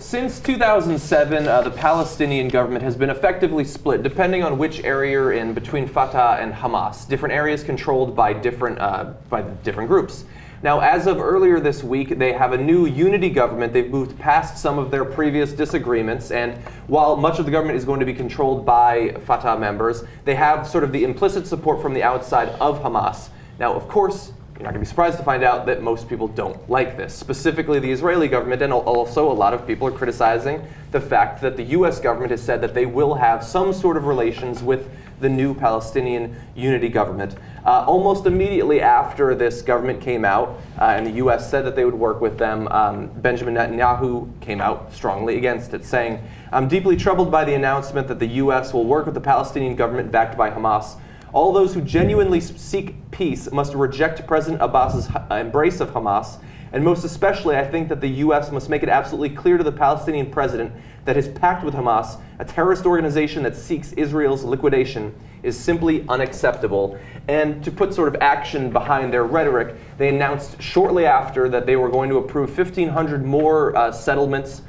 since 2007, the Palestinian government has been effectively split, depending on which area you're in, between Fatah and Hamas. Different areas controlled by different groups. Now, as of earlier this week, they have a new unity government. They've moved past some of their previous disagreements, and while much of the government is going to be controlled by Fatah members, they have sort of the implicit support from the outside of Hamas. Now, of course, you're not going to be surprised to find out that most people don't like this, specifically the Israeli government, and also a lot of people are criticizing the fact that the US government has said that they will have some sort of relations with the new Palestinian unity government. Almost immediately after this government came out, and the US said that they would work with them, Benjamin Netanyahu came out strongly against it, saying, "I'm deeply troubled by the announcement that the US will work with the Palestinian government backed by Hamas. All those who genuinely seek peace must reject President Abbas's embrace of Hamas, and most especially, I think that the U.S. must make it absolutely clear to the Palestinian president that his pact with Hamas, a terrorist organization that seeks Israel's liquidation, is simply unacceptable." And to put sort of action behind their rhetoric, they announced shortly after that they were going to approve 1,500 more settlements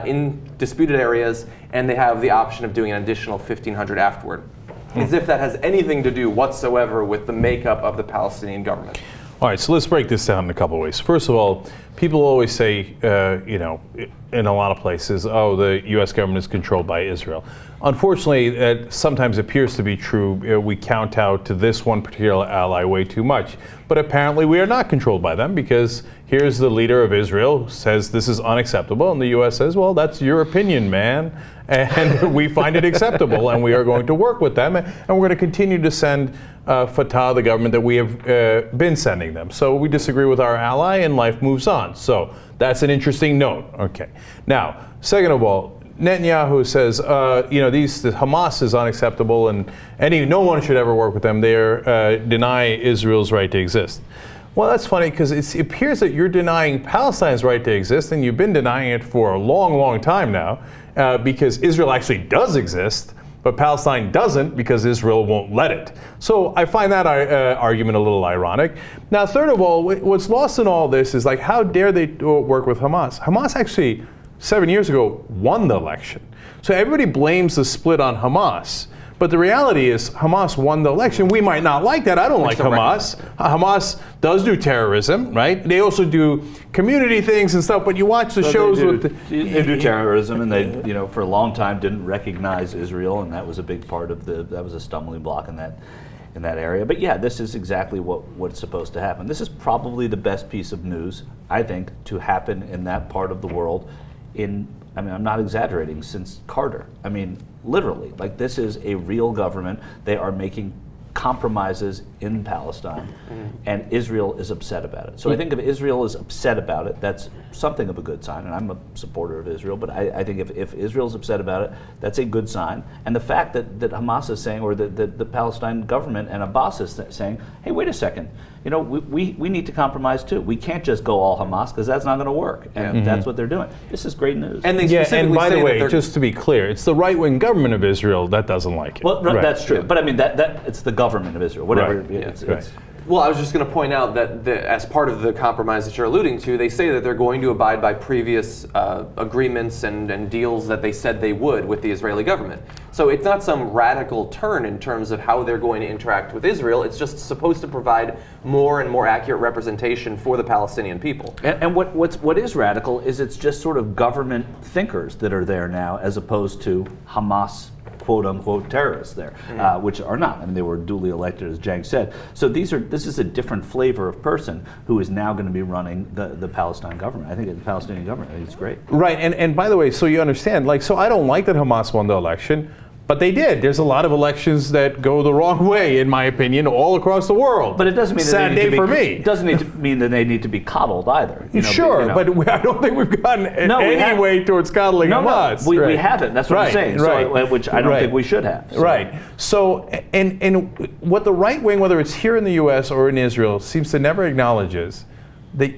in disputed areas, and they have the option of doing an additional 1,500 afterward. As if that has anything to do whatsoever with the makeup of the Palestinian government. All right, so let's break this down in a couple of ways. First of all, people always say, in a lot of places, oh, the U.S. government is controlled by Israel. Unfortunately, it sometimes appears to be true. We count out to this one particular ally way too much. But apparently we are not controlled by them, because here's the leader of Israel who says this is unacceptable, and the U.S. says, well, that's your opinion, man. And we find it acceptable, and we are going to work with them, and we're going to continue to send Fatah, the government that we have been sending them. So we disagree with our ally, and life moves on. So that's an interesting note. Okay. Now, second of all, Netanyahu says, Hamas is unacceptable, and no one should ever work with them. They deny Israel's right to exist. Well, that's funny, because it appears that you're denying Palestine's right to exist, and you've been denying it for a long, long time now, because Israel actually does exist, but Palestine doesn't because Israel won't let it. So I find that argument a little ironic. Now, third of all, what's lost in all this is, like, how dare they work with Hamas? Hamas actually, 7 years ago, won the election. So everybody blames the split on Hamas. But the reality is Hamas won the election. We might not like that. I don't like Hamas. Hamas does do terrorism, right? They also do community things and stuff, but you watch the shows with... They do terrorism, and they, for a long time didn't recognize Israel, and that was a big part of that was a stumbling block in that area. But yeah, this is exactly what's supposed to happen. This is probably the best piece of news, I think, to happen in that part of the world I'm not exaggerating, since Carter. Literally, this is a real government. They are making compromises in Palestine, and Israel is upset about it. So I think if Israel is upset about it, that's something of a good sign, and I'm a supporter of Israel, but I think if Israel's upset about it, that's a good sign. And the fact that Hamas is saying, or the Palestine government and Abbas is saying, hey, wait a second, we need to compromise too. We can't just go all Hamas, because that's not going to work, and that's what they're doing. This is great news. And and by the way, just to be clear, it's the right-wing government of Israel that doesn't like it. Well, right. That's true, but that it's the government of Israel, whatever. Right. It's Well, I was just going to point out that as part of the compromise that you're alluding to, they say that they're going to abide by previous agreements and deals that they said they would with the Israeli government. So it's not some radical turn in terms of how they're going to interact with Israel. It's just supposed to provide more and more accurate representation for the Palestinian people. And what is radical is it's just sort of government thinkers that are there now, as opposed to Hamas quote-unquote terrorists there, which are not. They were duly elected, as Cenk said. So this is a different flavor of person who is now going to be running the Palestine government. I think the Palestinian government, I think it's great. Right, and by the way, so you understand, so I don't like that Hamas won the election, but they did. There's a lot of elections that go the wrong way, in my opinion, all across the world. But it doesn't mean sad day for me. It doesn't mean that they need to be coddled either. Sure, but I don't think we've gotten any way towards coddling Hamas. No, we haven't. That's what I'm saying. Right. So, which I don't think we should have. So. Right. So, and what the right wing, whether it's here in the U.S. or in Israel, seems to never acknowledge is that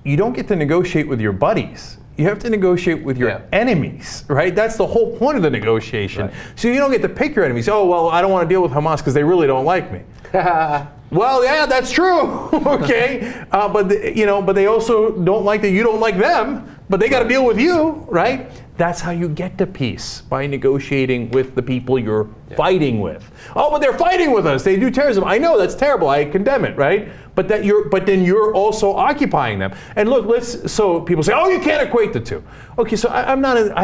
you don't get to negotiate with your buddies. You have to negotiate with your enemies, right? That's the whole point of the negotiation. Right. So you don't get to pick your enemies. Oh, well, I don't want to deal with Hamas because they really don't like me. Well, yeah, that's true. Okay, but they also don't like that you don't like them. but they got to deal with you, right? That's how you get to peace, by negotiating with the people you're fighting with. Oh, but they're fighting with us. They do terrorism. I know, that's terrible. I condemn it, right? But then you're also occupying them. And look, so people say, oh, you can't equate the two. Okay, so I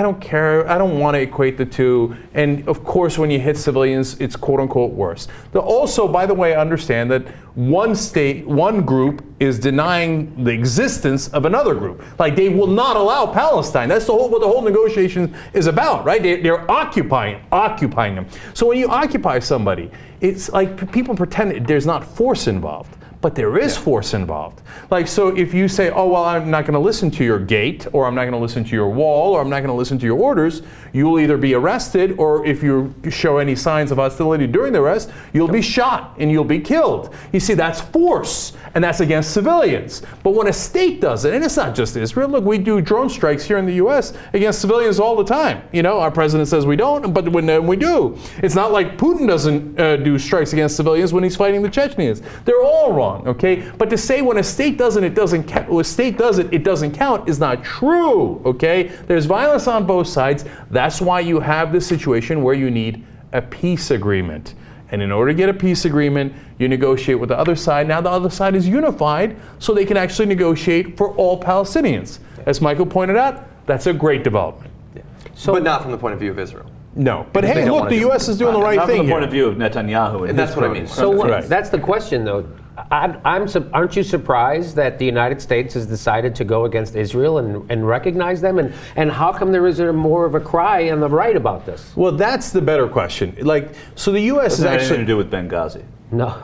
don't care. I don't want to equate the two. And of course, when you hit civilians, it's quote unquote worse. Also, by the way, understand that one group is denying the existence of another group. Like, they will not allow Palestine. That's what the whole negotiation is about, right? They're occupying them. So when you occupy somebody, it's like people pretend there's not force involved. But there is force involved. Like, so if you say, oh, well, I'm not going to listen to your gate, or I'm not going to listen to your wall, or I'm not going to listen to your orders, you will either be arrested, or if you show any signs of hostility during the arrest, you'll be shot and you'll be killed. You see, that's force, and that's against civilians. But when a state does it, and it's not just Israel, look, we do drone strikes here in the US against civilians all the time. You know, our president says we don't, but when we do. It's not like Putin doesn't do strikes against civilians when he's fighting the Chechens. They're all wrong. Okay, but to say when a state does it, it doesn't count. When a state does it, it doesn't count is not true. Okay, there's violence on both sides. That's why you have this situation where you need a peace agreement. And in order to get a peace agreement, you negotiate with the other side. Now the other side is unified, so they can actually negotiate for all Palestinians. As Michael pointed out, that's a great development. Yeah. But not from the point of view of Israel. No, but hey, look, the U.S. is doing the right thing from the here. point of view of Netanyahu. And that's what I mean. So that's the question, though. Aren't you surprised that the United States has decided to go against Israel and recognize them? And how come there isn't more of a cry on the right about this? Well, that's the better question. Like, so the U.S. is actually anything to do with Benghazi. No.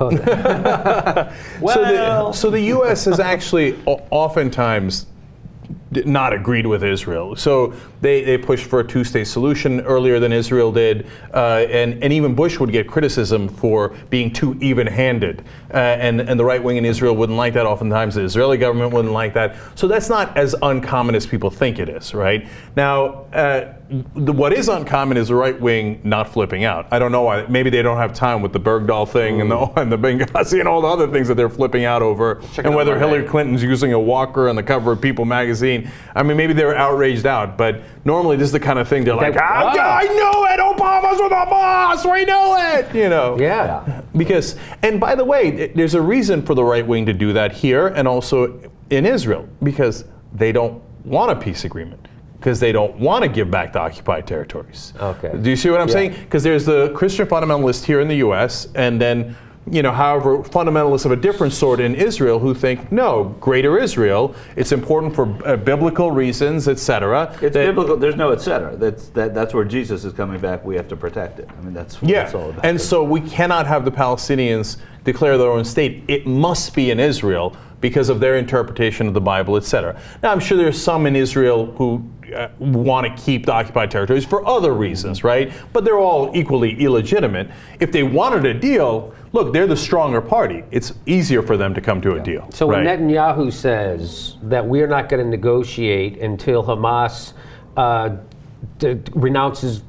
So the U.S. has actually oftentimes not agreed with Israel. So they pushed for a two-state solution earlier than Israel did, and even Bush would get criticism for being too even-handed, and the right wing in Israel wouldn't like that. Oftentimes the Israeli government wouldn't like that. So that's not as uncommon as people think it is, right? Now, what is uncommon is the right wing not flipping out. I don't know why. Maybe they don't have time with the Bergdahl thing and the Benghazi and all the other things that they're flipping out over, and whether Hillary Clinton's using a walker on the cover of People magazine. I mean, maybe they're outraged out, but normally this is the kind of thing they're like, I knew it, Obama's with Hamas, we knew it, you know. Yeah. Because, and by the way, there's a reason for the right wing to do that here and also in Israel, because they don't want a peace agreement. Because they don't want to give back the occupied territories. Okay. Do you see what I'm saying? Because there's the Christian fundamentalists here in the U.S., and then, you know, however, fundamentalists of a different sort in Israel who think, no, greater Israel, it's important for biblical reasons, etc. It's biblical. There's no etc. That's where Jesus is coming back. We have to protect it. I mean, that's what it's all about. And so we cannot have the Palestinians declare their own state. It must be in Israel because of their interpretation of the Bible, etc. Now, I'm sure there's some in Israel who want to keep the occupied territories for other reasons, right? But they're all equally illegitimate. If they wanted a deal, look, they're the stronger party. It's easier for them to come to a deal. So when Netanyahu says that we're not going to negotiate until Hamas renounces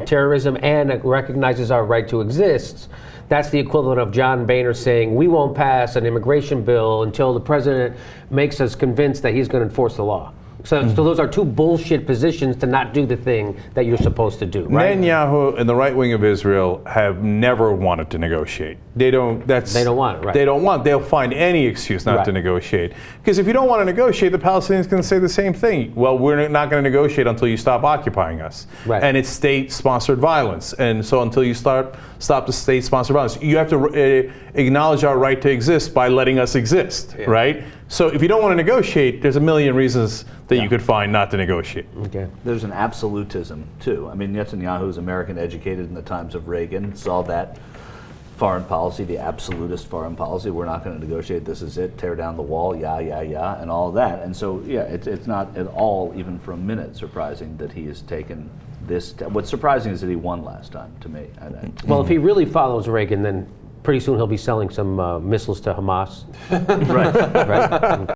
terrorism and recognizes our right to exist, that's the equivalent of John Boehner saying we won't pass an immigration bill until the president makes us convinced that he's going to enforce the law. So those are two bullshit positions to not do the thing that you're supposed to do, right? Netanyahu and the right wing of Israel have never wanted to negotiate. They don't want it, right? They don't want. They'll find any excuse not to negotiate. Because if you don't want to negotiate, the Palestinians can say the same thing. Well, we're not going to negotiate until you stop occupying us. Right. And it's state-sponsored violence. And so until you stop the state-sponsored violence, you have to acknowledge our right to exist by letting us exist, right? So if you don't want to negotiate, there's a million reasons that you could find not to negotiate. Okay. There's an absolutism, too. I mean, Netanyahu's American educated in the times of Reagan, saw that foreign policy, the absolutist foreign policy. We're not going to negotiate. This is it. Tear down the wall. And all that. And so, it's not at all, even for a minute, surprising that he has taken this. What's surprising is that he won last time, to me. Well, if he really follows Reagan, then pretty soon he'll be selling some missiles to Hamas. Right.